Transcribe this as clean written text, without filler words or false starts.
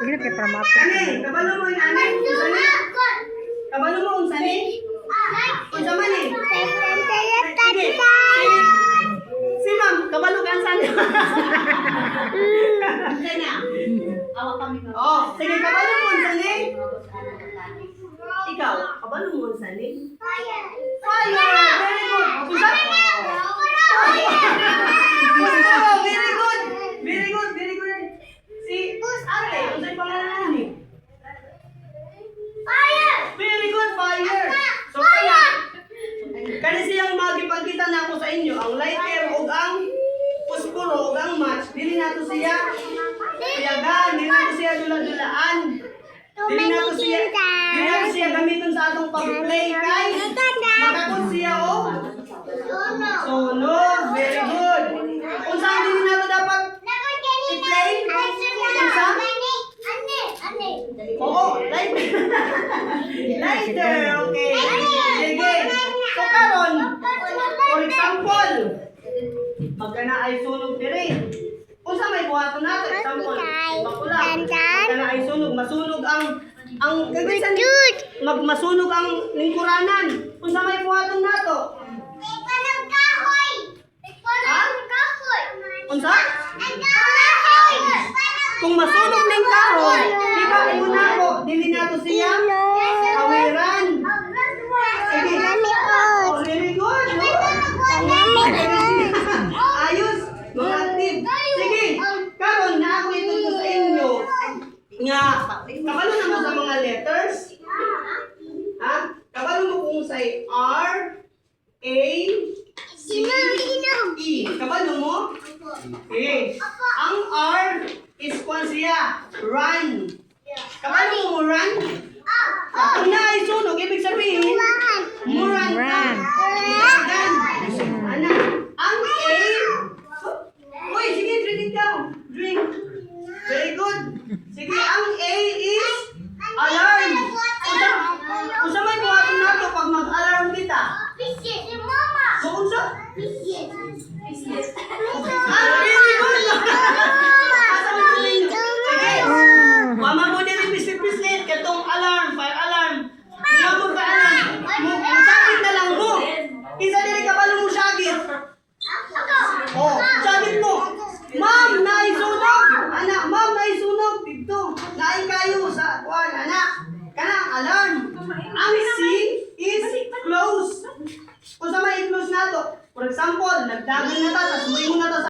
Sige na kay Pramat. Ani, kabalo mo yung ani? Unsani? Kabalo mo unsani? Unsa man eh? Sige. Si ma'am, kabalo ka unsani? Oh, sige, kabalo mo unsani? Ikaw, kabalo mo unsani? Fire! Very good! Unsa? Oh, very good! Very good, very good. Si ate, unsay pangalan ni? Very good, fire! So, kaya siyang magipagkita na ako sa inyo, ang lighter o ang puspuro o ang match, dili na to siya piyagan, dili na to siya dula-dulaan. Dili na to siya gamiton sa atong pag-play, kay makakot siya o solo. Very good. Kung saan dili na to dapat i-play? Unsa? Oo, lighter. Lighter, okay. Sige. So karon, for example, magkana ay sunog diri. Unsa may buhaton nato? Example, bakula. Magkana ay sunog, masunog ang kagaysan masunog ang lingkuranan. Unsa may buhaton nato? Ha? Unsa? Kung masunog ning kahoy, di ba ingon nako, dili nato siya kawiran. Sige. Oh, very good. Ayos, mga active. Sige, karon na ako ituturo sa inyo nga kabalo na mo sa mga letters. Ha? Kabalo mo kung say R, A, C, E. Kabalo mo? Okay. Ang R is kwan siya, run. Kabalo mo run? Kung na ay sunog, ibig sabihin, muran ka. Gan. Ana. Ang A, uy, sige, drink ikaw. Drink. Very good. Sige, ang A is alarm. Unsa may buhaton nato pag mag-alarm kita? So, unsa? Ah, very good. Asa mo tuling? Sige. Mama mo din pislit-pislit katong alarm, fire alarm. Mama mo ka alarm. Sakit na lang mo. Isa diri kabalo mo sakit. Oh, sakit mo. Ma'am, naisunog. Anak, ma'am, naisunog. Dito. Naay kayo sa kuan, anak. Kanang alarm. Ang C is close. Kung sa may i-close nato. For example, nagdagan na ta, tapos mo na ta sa